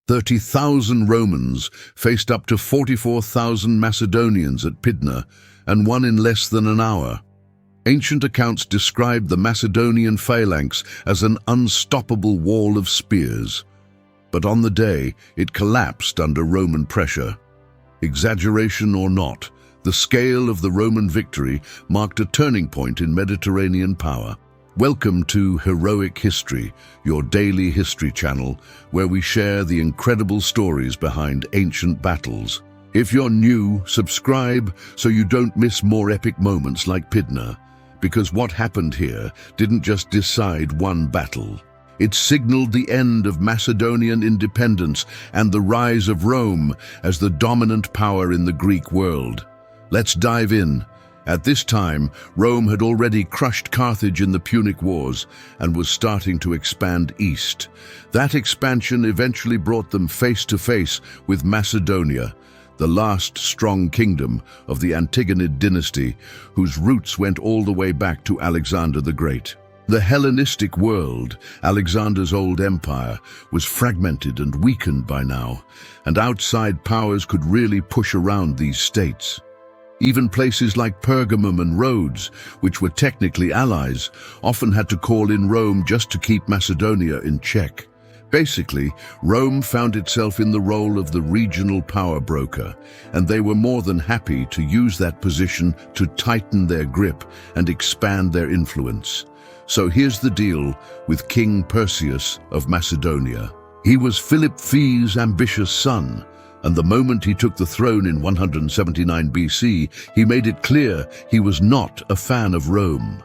30,000 Romans faced up to 44,000 Macedonians at Pydna and won in less than an hour. Ancient accounts described the Macedonian Phalanx as an unstoppable wall of spears. But on the day, it collapsed under Roman pressure. Exaggeration or not, the scale of the Roman victory marked a turning point in Mediterranean power. Welcome to Heroic History, your daily history channel, where we share the incredible stories behind ancient battles. If you're new, subscribe so you don't miss more epic moments like Pydna, because what happened here didn't just decide one battle. It signaled the end of Macedonian independence and the rise of Rome as the dominant power in the Greek world. Let's dive in. At this time, Rome had already crushed Carthage in the Punic Wars and was starting to expand east. That expansion eventually brought them face to face with Macedonia, the last strong kingdom of the Antigonid dynasty, whose roots went all the way back to Alexander the Great. The Hellenistic world, Alexander's old empire, was fragmented and weakened by now, and outside powers could really push around these states. Even places like Pergamum and Rhodes, which were technically allies, often had to call in Rome just to keep Macedonia in check. Basically, Rome found itself in the role of the regional power broker, and they were more than happy to use that position to tighten their grip and expand their influence. So here's the deal with King Perseus of Macedonia. He was Philip Phe's ambitious son, and the moment he took the throne in 179 BC, he made it clear he was not a fan of Rome.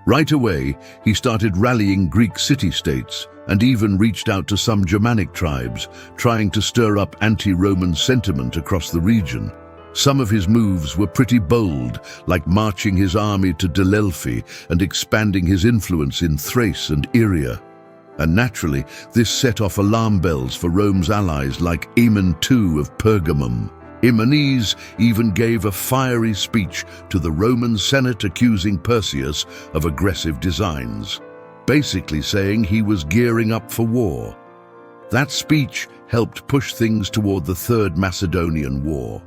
Right away, he started rallying Greek city-states and even reached out to some Germanic tribes, trying to stir up anti-Roman sentiment across the region. Some of his moves were pretty bold, like marching his army to Delphi and expanding his influence in Thrace and Iria. And naturally, this set off alarm bells for Rome's allies like Aemon II of Pergamum. Aemenes even gave a fiery speech to the Roman Senate accusing Perseus of aggressive designs, basically saying he was gearing up for war. That speech helped push things toward the Third Macedonian War.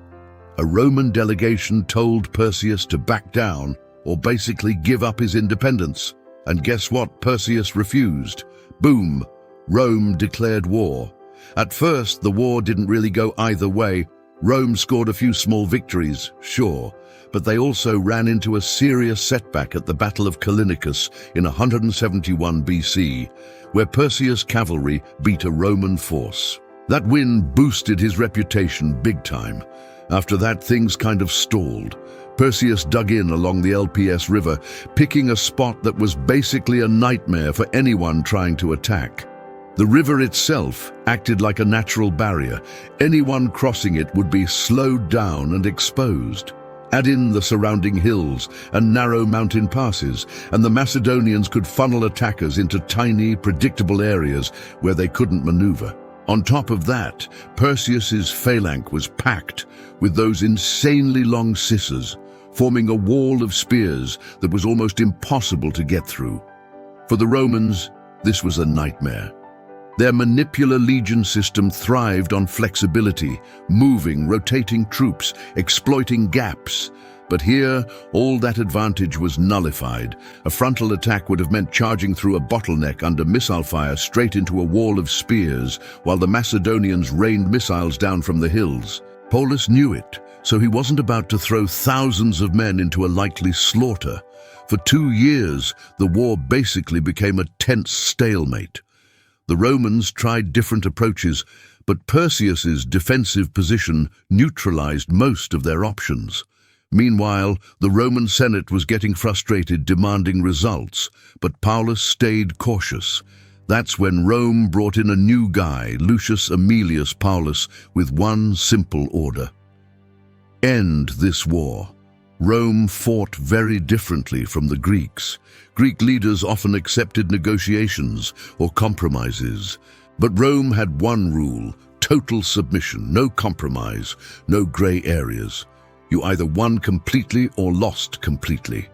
A Roman delegation told Perseus to back down or basically give up his independence. And guess what? Perseus refused. Boom! Rome declared war. At first, the war didn't really go either way. Rome scored a few small victories, sure, but they also ran into a serious setback at the Battle of Callinicus in 171 BC, where Perseus' cavalry beat a Roman force. That win boosted his reputation big time. After that, things kind of stalled. Perseus dug in along the LPS River, picking a spot that was basically a nightmare for anyone trying to attack. The river itself acted like a natural barrier. Anyone crossing it would be slowed down and exposed. Add in the surrounding hills and narrow mountain passes, and the Macedonians could funnel attackers into tiny, predictable areas where they couldn't maneuver. On top of that, Perseus's phalanx was packed with those insanely long scissors, forming a wall of spears that was almost impossible to get through. For the Romans, this was a nightmare. Their manipular legion system thrived on flexibility, moving, rotating troops, exploiting gaps. But here, all that advantage was nullified. A frontal attack would have meant charging through a bottleneck under missile fire straight into a wall of spears, while the Macedonians rained missiles down from the hills. Paulus knew it, so he wasn't about to throw thousands of men into a likely slaughter. For 2 years, the war basically became a tense stalemate. The Romans tried different approaches, but Perseus's defensive position neutralized most of their options. Meanwhile, the Roman Senate was getting frustrated, demanding results, but Paulus stayed cautious. That's when Rome brought in a new guy, Lucius Aemilius Paulus, with one simple order: end this war. Rome fought very differently from the Greeks. Greek leaders often accepted negotiations or compromises, but Rome had one rule: total submission, no compromise, no gray areas. You either won completely or lost completely.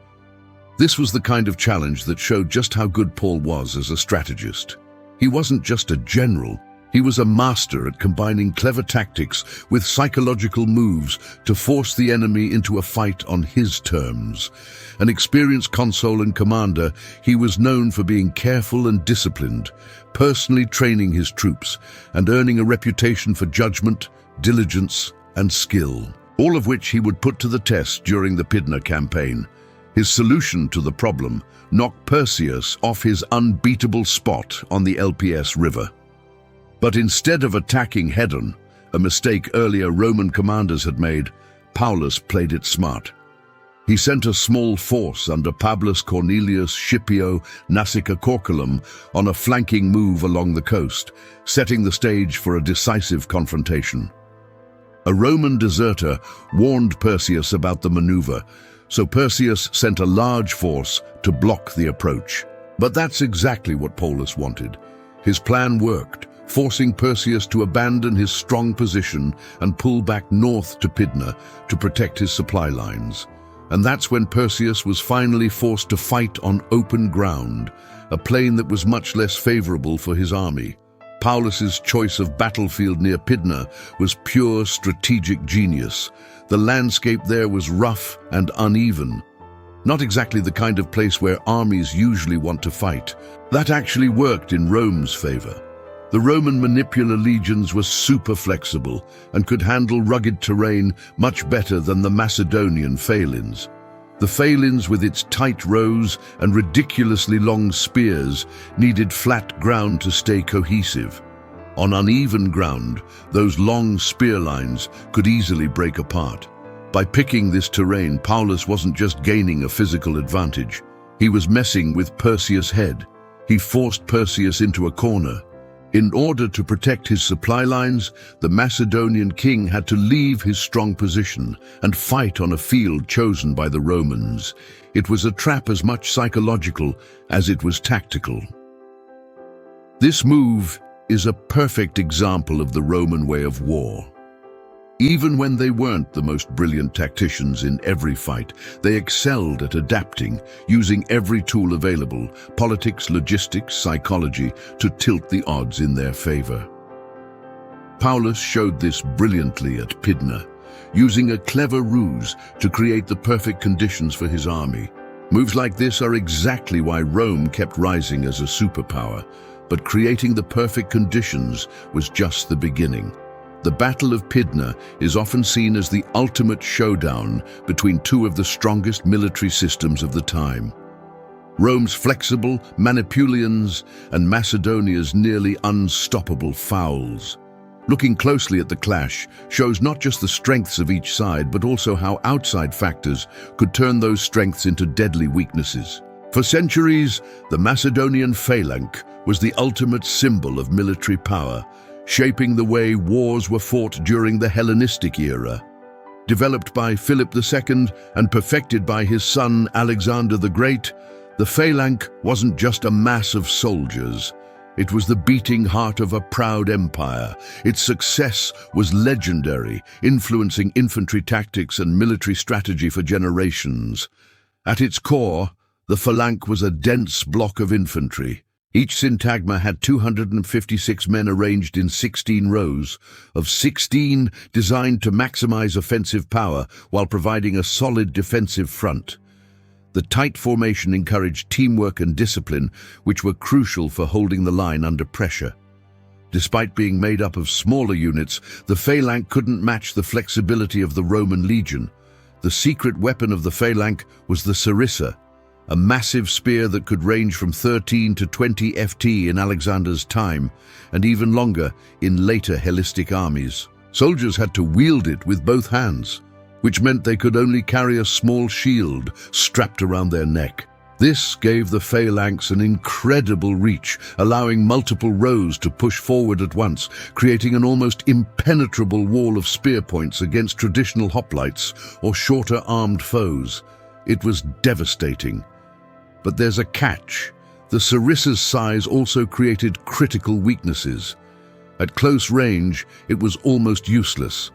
This was the kind of challenge that showed just how good Paul was as a strategist. He wasn't just a general, He was a master at combining clever tactics with psychological moves to force the enemy into a fight on his terms. An experienced consul and commander, he was known for being careful and disciplined, personally training his troops and earning a reputation for judgment, diligence, and skill, all of which he would put to the test during the Pydna campaign. His solution to the problem knocked Perseus off his unbeatable spot on the LPS River. But instead of attacking head-on, a mistake earlier Roman commanders had made, Paulus played it smart. He sent a small force under Publius Cornelius Scipio Nasica Corculum on a flanking move along the coast, setting the stage for a decisive confrontation. A Roman deserter warned Perseus about the maneuver, so Perseus sent a large force to block the approach. But that's exactly what Paulus wanted. His plan worked, forcing Perseus to abandon his strong position and pull back north to Pydna to protect his supply lines. And that's when Perseus was finally forced to fight on open ground, a plain that was much less favorable for his army. Paulus's choice of battlefield near Pydna was pure strategic genius. The landscape there was rough and uneven, not exactly the kind of place where armies usually want to fight. That actually worked in Rome's favor. The Roman manipular legions were super flexible and could handle rugged terrain much better than the Macedonian Phalanx. The Phalanx, with its tight rows and ridiculously long spears, needed flat ground to stay cohesive. On uneven ground, those long spear lines could easily break apart. By picking this terrain, Paulus wasn't just gaining a physical advantage. He was messing with Perseus' head. He forced Perseus into a corner. In order to protect his supply lines, the Macedonian king had to leave his strong position and fight on a field chosen by the Romans. It was a trap as much psychological as it was tactical. This move is a perfect example of the Roman way of war. Even when they weren't the most brilliant tacticians in every fight, they excelled at adapting, using every tool available, politics, logistics, psychology, to tilt the odds in their favor. Paulus showed this brilliantly at Pydna, using a clever ruse to create the perfect conditions for his army. Moves like this are exactly why Rome kept rising as a superpower, but creating the perfect conditions was just the beginning. The Battle of Pydna is often seen as the ultimate showdown between two of the strongest military systems of the time. Rome's flexible Manipulians and Macedonia's nearly unstoppable Fouls. Looking closely at the clash shows not just the strengths of each side, but also how outside factors could turn those strengths into deadly weaknesses. For centuries, the Macedonian Phalanx was the ultimate symbol of military power, shaping the way wars were fought during the Hellenistic era. Developed by Philip II and perfected by his son Alexander the Great, the Phalanx wasn't just a mass of soldiers. It was the beating heart of a proud empire. Its success was legendary, influencing infantry tactics and military strategy for generations. At its core, the Phalanx was a dense block of infantry. Each syntagma had 256 men arranged in 16 rows, of 16 designed to maximize offensive power while providing a solid defensive front. The tight formation encouraged teamwork and discipline, which were crucial for holding the line under pressure. Despite being made up of smaller units, the Phalanx couldn't match the flexibility of the Roman legion. The secret weapon of the Phalanx was the sarissa, a massive spear that could range from 13 to 20 ft in Alexander's time, and even longer in later Hellenistic armies. Soldiers had to wield it with both hands, which meant they could only carry a small shield strapped around their neck. This gave the Phalanx an incredible reach, allowing multiple rows to push forward at once, creating an almost impenetrable wall of spear points against traditional hoplites or shorter armed foes. It was devastating. But there's a catch. The sarissa's size also created critical weaknesses. At close range, it was almost useless,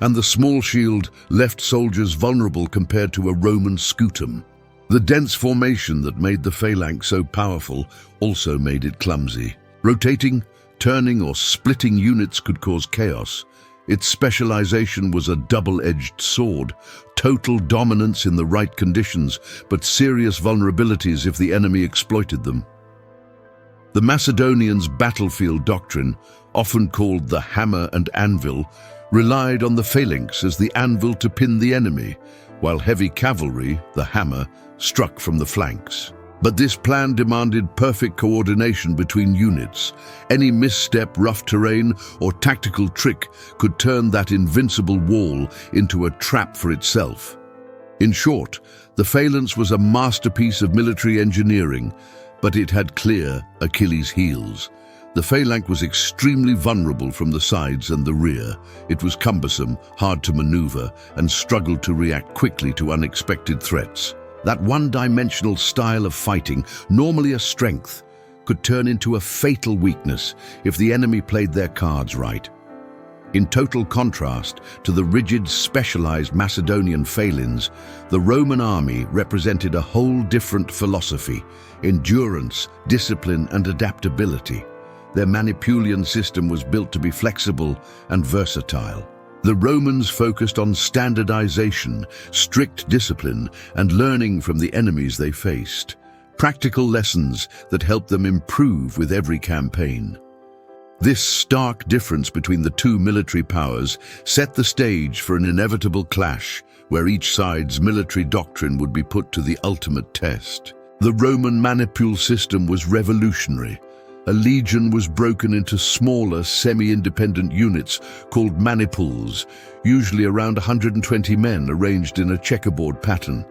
and the small shield left soldiers vulnerable compared to a Roman scutum. The dense formation that made the Phalanx so powerful also made it clumsy. Rotating, Turning or splitting units could cause chaos. Its specialization was a double-edged sword, total dominance in the right conditions, but serious vulnerabilities if the enemy exploited them. The Macedonians' battlefield doctrine, often called the hammer and anvil, relied on the phalanx as the anvil to pin the enemy, while heavy cavalry, the hammer, struck from the flanks. But this plan demanded perfect coordination between units. Any misstep, rough terrain, or tactical trick could turn that invincible wall into a trap for itself. In short, the phalanx was a masterpiece of military engineering, but it had clear Achilles' heels. The phalanx was extremely vulnerable from the sides and the rear. It was cumbersome, hard to maneuver, and struggled to react quickly to unexpected threats. That one-dimensional style of fighting, normally a strength, could turn into a fatal weakness if the enemy played their cards right. In total contrast to the rigid, specialized Macedonian phalanx, the Roman army represented a whole different philosophy: endurance, discipline, and adaptability. Their Manipulian system was built to be flexible and versatile. The Romans focused on standardization, strict discipline, and learning from the enemies they faced. Practical lessons that helped them improve with every campaign. This stark difference between the two military powers set the stage for an inevitable clash, where each side's military doctrine would be put to the ultimate test. The Roman manipule system was revolutionary. A legion was broken into smaller, semi-independent units called manipules, usually around 120 men arranged in a checkerboard pattern.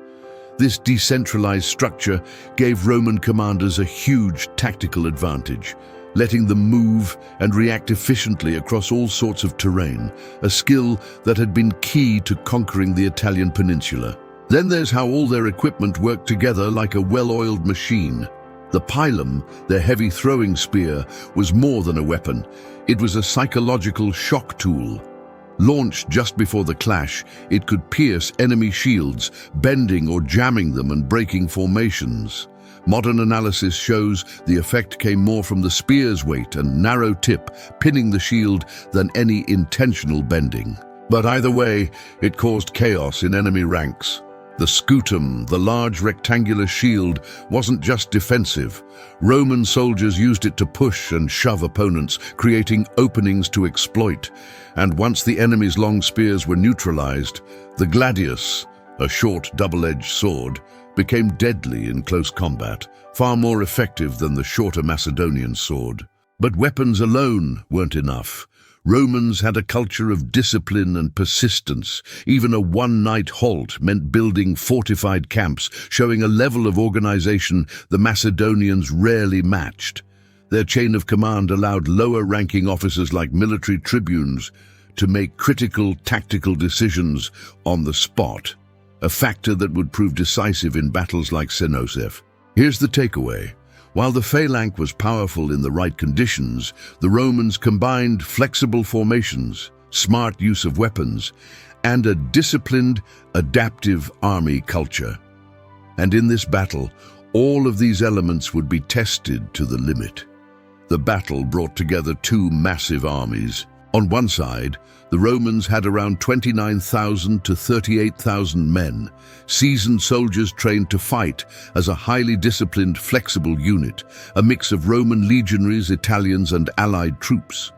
This decentralized structure gave Roman commanders a huge tactical advantage, letting them move and react efficiently across all sorts of terrain, a skill that had been key to conquering the Italian peninsula. Then there's how all their equipment worked together like a well-oiled machine. The pilum, their heavy throwing spear, was more than a weapon. It was a psychological shock tool. Launched just before the clash, it could pierce enemy shields, bending or jamming them and breaking formations. Modern analysis shows the effect came more from the spear's weight and narrow tip, pinning the shield, than any intentional bending. But either way, it caused chaos in enemy ranks. The scutum, the large rectangular shield, wasn't just defensive. Roman soldiers used it to push and shove opponents, creating openings to exploit. And once the enemy's long spears were neutralized, the gladius, a short double-edged sword, became deadly in close combat, far more effective than the shorter Macedonian sword. But weapons alone weren't enough. Romans had a culture of discipline and persistence. Even a one-night halt meant building fortified camps, showing a level of organization the Macedonians rarely matched. Their chain of command allowed lower-ranking officers like military tribunes to make critical tactical decisions on the spot, a factor that would prove decisive in battles like Faceoff. Here's the takeaway. While the phalanx was powerful in the right conditions, the Romans combined flexible formations, smart use of weapons, and a disciplined, adaptive army culture. And in this battle, all of these elements would be tested to the limit. The battle brought together two massive armies. On one side, the Romans had around 29,000 to 38,000 men, seasoned soldiers trained to fight as a highly disciplined, flexible unit, a mix of Roman legionaries, Italians, and allied troops.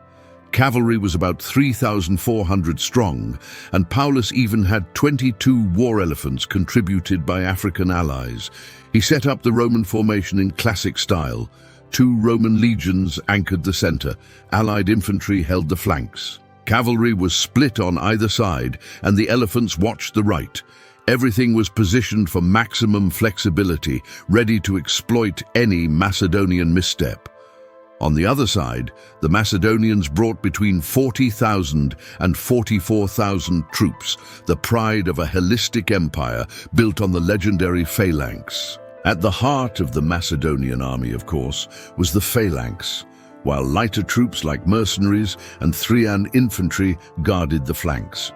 Cavalry was about 3,400 strong, and Paulus even had 22 war elephants contributed by African allies. He set up the Roman formation in classic style. 2 Roman legions anchored the center, allied infantry held the flanks. Cavalry was split on either side, and the elephants watched the right. Everything was positioned for maximum flexibility, ready to exploit any Macedonian misstep. On the other side, the Macedonians brought between 40,000 and 44,000 troops, the pride of a Hellenistic empire built on the legendary Phalanx. At the heart of the Macedonian army, of course, was the Phalanx, while lighter troops like mercenaries and Thracian infantry guarded the flanks.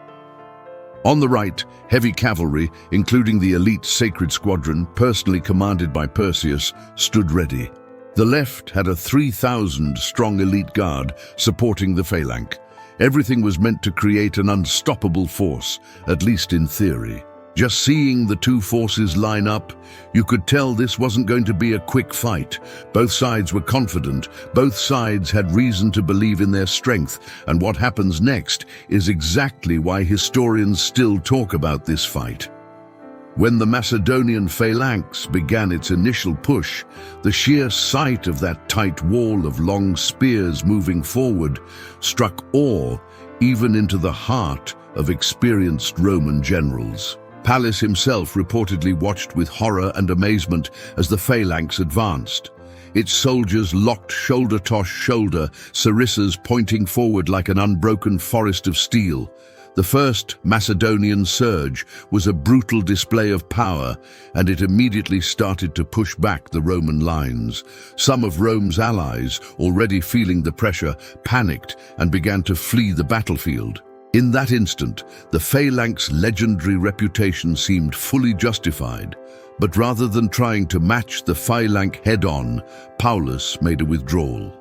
On the right, heavy cavalry, including the elite Sacred Squadron, personally commanded by Perseus, stood ready. The left had a 3,000-strong elite guard supporting the Phalanx. Everything was meant to create an unstoppable force, at least in theory. Just seeing the two forces line up, you could tell this wasn't going to be a quick fight. Both sides were confident, both sides had reason to believe in their strength, and what happens next is exactly why historians still talk about this fight. When the Macedonian Phalanx began its initial push, the sheer sight of that tight wall of long spears moving forward struck awe even into the heart of experienced Roman generals. Pallas himself reportedly watched with horror and amazement as the Phalanx advanced. Its soldiers locked shoulder to shoulder, sarissas pointing forward like an unbroken forest of steel. The first Macedonian surge was a brutal display of power, and it immediately started to push back the Roman lines. Some of Rome's allies, already feeling the pressure, panicked and began to flee the battlefield. In that instant, the Phalanx's legendary reputation seemed fully justified, but rather than trying to match the Phalanx head-on, Paulus made a withdrawal.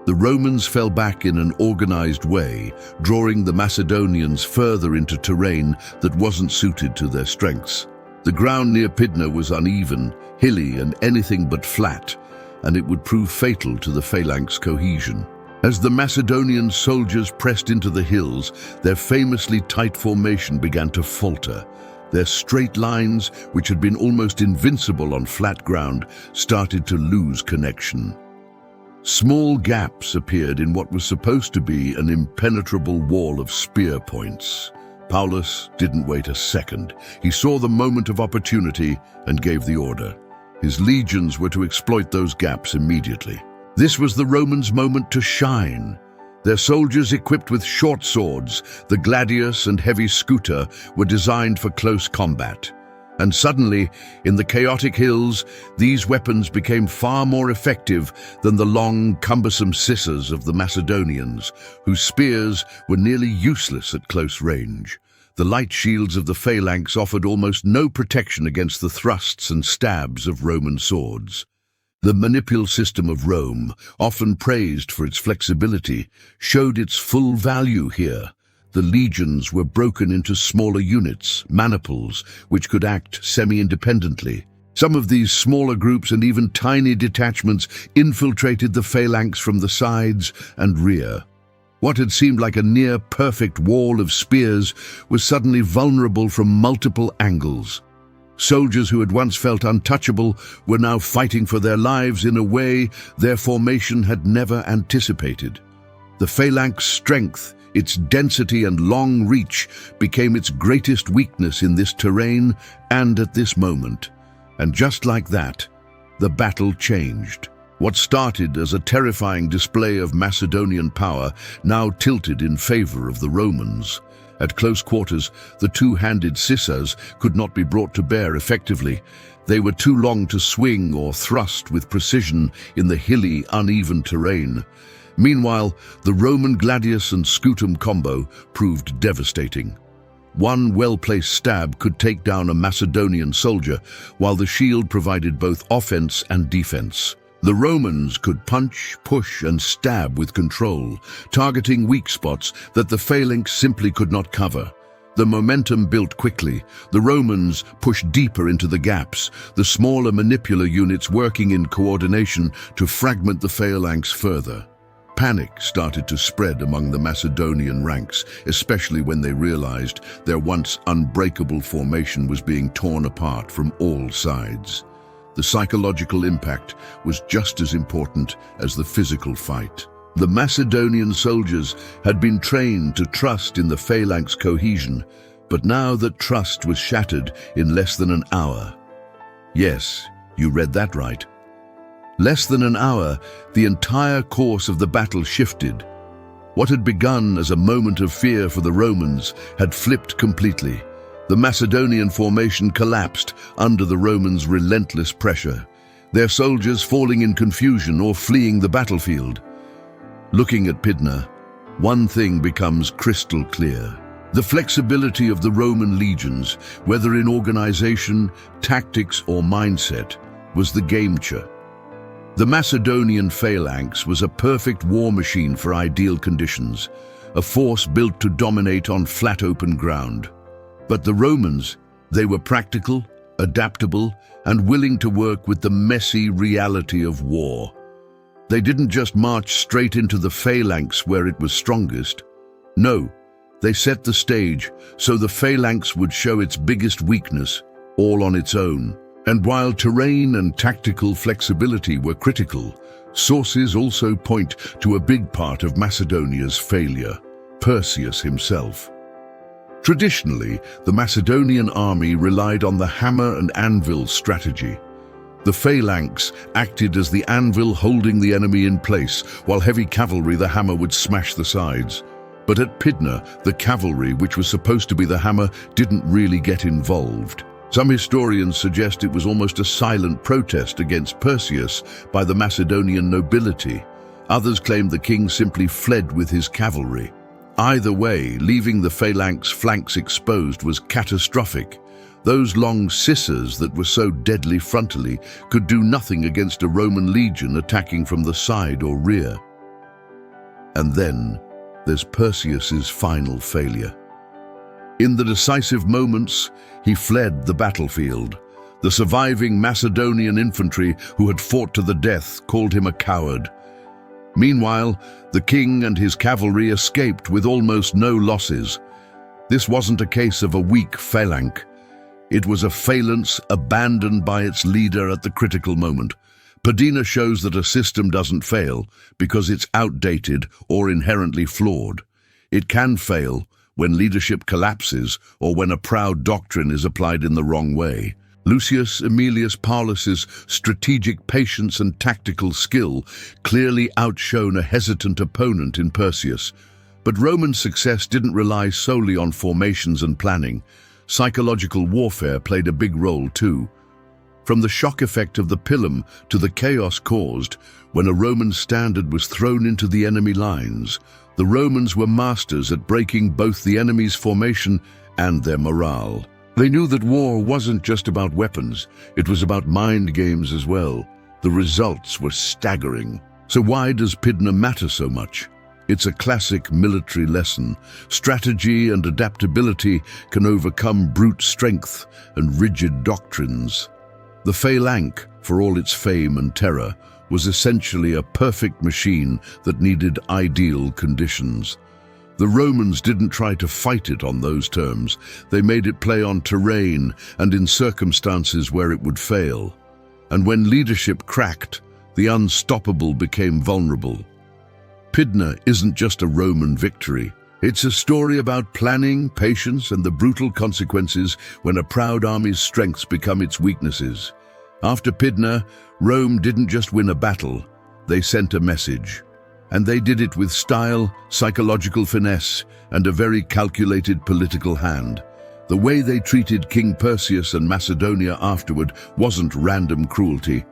The Romans fell back in an organized way, drawing the Macedonians further into terrain that wasn't suited to their strengths. The ground near Pydna was uneven, hilly and anything but flat, and it would prove fatal to the Phalanx cohesion. As the Macedonian soldiers pressed into the hills, their famously tight formation began to falter. Their straight lines, which had been almost invincible on flat ground, started to lose connection. Small gaps appeared in what was supposed to be an impenetrable wall of spear points. Paulus didn't wait a second. He saw the moment of opportunity and gave the order. His legions were to exploit those gaps immediately. This was the Romans' moment to shine. Their soldiers, equipped with short swords, the gladius and heavy scuta, were designed for close combat. And suddenly, in the chaotic hills, these weapons became far more effective than the long, cumbersome scissors of the Macedonians, whose spears were nearly useless at close range. The light shields of the Phalanx offered almost no protection against the thrusts and stabs of Roman swords. The manipul system of Rome, often praised for its flexibility, showed its full value here. The legions were broken into smaller units, maniples, which could act semi-independently. Some of these smaller groups and even tiny detachments infiltrated the Phalanx from the sides and rear. What had seemed like a near-perfect wall of spears was suddenly vulnerable from multiple angles. Soldiers who had once felt untouchable were now fighting for their lives in a way their formation had never anticipated. The Phalanx's strength, its density and long reach, became its greatest weakness in this terrain and at this moment. And just like that, the battle changed. What started as a terrifying display of Macedonian power now tilted in favor of the Romans. At close quarters, the two-handed scissors could not be brought to bear effectively. They were too long to swing or thrust with precision in the hilly, uneven terrain. Meanwhile, the Roman gladius and scutum combo proved devastating. One well-placed stab could take down a Macedonian soldier, while the shield provided both offense and defense. The Romans could punch, push, and stab with control, targeting weak spots that the Phalanx simply could not cover. The momentum built quickly. The Romans pushed deeper into the gaps, the smaller manipular units working in coordination to fragment the Phalanx further. Panic started to spread among the Macedonian ranks, especially when they realized their once unbreakable formation was being torn apart from all sides. The psychological impact was just as important as the physical fight. The Macedonian soldiers had been trained to trust in the Phalanx cohesion, but now that trust was shattered in less than an hour. Yes, you read that right. Less than an hour, the entire course of the battle shifted. What had begun as a moment of fear for the Romans had flipped completely. The Macedonian formation collapsed under the Romans' relentless pressure, their soldiers falling in confusion or fleeing the battlefield. Looking at Pydna, one thing becomes crystal clear. The flexibility of the Roman legions, whether in organization, tactics, or mindset, was the game changer. The Macedonian Phalanx was a perfect war machine for ideal conditions, a force built to dominate on flat open ground. But the Romans, they were practical, adaptable, and willing to work with the messy reality of war. They didn't just march straight into the Phalanx where it was strongest. No, they set the stage so the Phalanx would show its biggest weakness, all on its own. And while terrain and tactical flexibility were critical, sources also point to a big part of Macedonia's failure: Perseus himself. Traditionally, the Macedonian army relied on the hammer and anvil strategy. The Phalanx acted as the anvil holding the enemy in place, while heavy cavalry, the hammer, would smash the sides. But at Pydna, the cavalry, which was supposed to be the hammer, didn't really get involved. Some historians suggest it was almost a silent protest against Perseus by the Macedonian nobility. Others claim the king simply fled with his cavalry. Either way, leaving the Phalanx flanks exposed was catastrophic. Those long scissors that were so deadly frontally could do nothing against a Roman legion attacking from the side or rear. And then there's Perseus's final failure. In the decisive moments, he fled the battlefield. The surviving Macedonian infantry who had fought to the death called him a coward. Meanwhile, the king and his cavalry escaped with almost no losses. This wasn't a case of a weak phalanx. It was a phalanx abandoned by its leader at the critical moment. Pydna shows that a system doesn't fail because it's outdated or inherently flawed. It can fail when leadership collapses or when a proud doctrine is applied in the wrong way. Lucius Aemilius Paulus's strategic patience and tactical skill clearly outshone a hesitant opponent in Perseus. But Roman success didn't rely solely on formations and planning. Psychological warfare played a big role too. From the shock effect of the pilum to the chaos caused when a Roman standard was thrown into the enemy lines, the Romans were masters at breaking both the enemy's formation and their morale. They knew that war wasn't just about weapons, it was about mind games as well. The results were staggering. So why does Pydna matter so much? It's a classic military lesson. Strategy and adaptability can overcome brute strength and rigid doctrines. The Phalanx, for all its fame and terror, was essentially a perfect machine that needed ideal conditions. The Romans didn't try to fight it on those terms. They made it play on terrain and in circumstances where it would fail. And when leadership cracked, the unstoppable became vulnerable. Pydna isn't just a Roman victory. It's a story about planning, patience, and the brutal consequences when a proud army's strengths become its weaknesses. After Pydna, Rome didn't just win a battle, they sent a message. And they did it with style, psychological finesse, and a very calculated political hand. The way they treated King Perseus and Macedonia afterward wasn't random cruelty.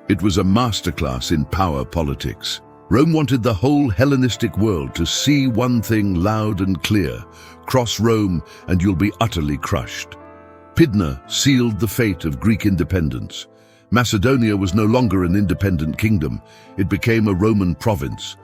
It was a masterclass in power politics. Rome wanted the whole Hellenistic world to see one thing loud and clear: cross Rome and you'll be utterly crushed. Pydna sealed the fate of Greek independence. Macedonia was no longer an independent kingdom. It became a Roman province.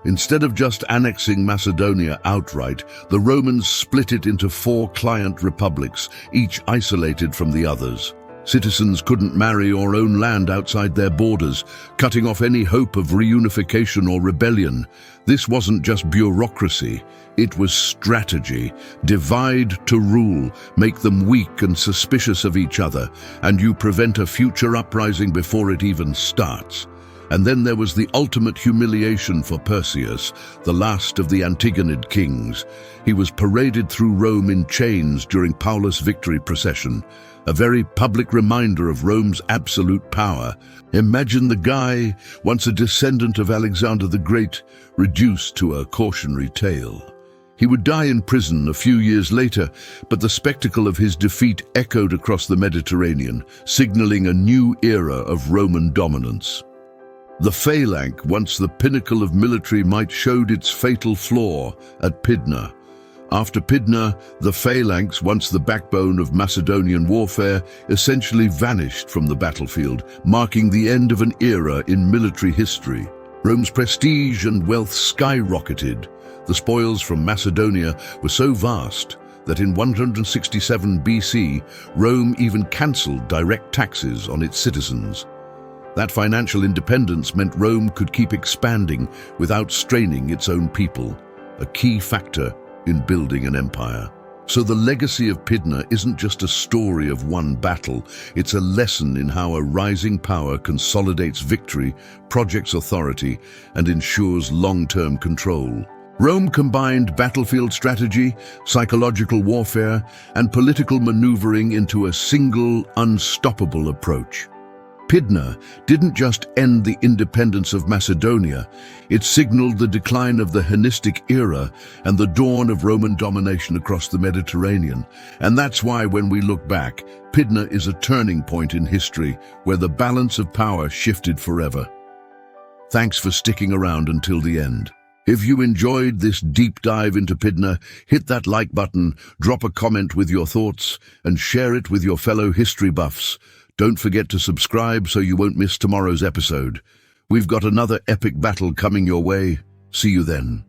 Instead of just annexing Macedonia outright, the Romans split it into 4 client republics, each isolated from the others. Citizens couldn't marry or own land outside their borders, cutting off any hope of reunification or rebellion. This wasn't just bureaucracy, it was strategy. Divide to rule, make them weak and suspicious of each other, and you prevent a future uprising before it even starts. And then there was the ultimate humiliation for Perseus, the last of the Antigonid kings. He was paraded through Rome in chains during Paulus' victory procession, a very public reminder of Rome's absolute power. Imagine the guy, once a descendant of Alexander the Great, reduced to a cautionary tale. He would die in prison a few years later, but the spectacle of his defeat echoed across the Mediterranean, signaling a new era of Roman dominance. The Phalanx, once the pinnacle of military might, showed its fatal flaw at Pydna. After Pydna, the Phalanx, once the backbone of Macedonian warfare, essentially vanished from the battlefield, marking the end of an era in military history. Rome's prestige and wealth skyrocketed. The spoils from Macedonia were so vast that in 167 BC, Rome even cancelled direct taxes on its citizens. That financial independence meant Rome could keep expanding without straining its own people, a key factor in building an empire. So the legacy of Pydna isn't just a story of one battle, it's a lesson in how a rising power consolidates victory, projects authority, and ensures long-term control. Rome combined battlefield strategy, psychological warfare, and political maneuvering into a single, unstoppable approach. Pydna didn't just end the independence of Macedonia, it signaled the decline of the Hellenistic era and the dawn of Roman domination across the Mediterranean. And that's why when we look back, Pydna is a turning point in history where the balance of power shifted forever. Thanks for sticking around until the end. If you enjoyed this deep dive into Pydna, hit that like button, drop a comment with your thoughts, and share it with your fellow history buffs. Don't forget to subscribe so you won't miss tomorrow's episode. We've got another epic battle coming your way. See you then.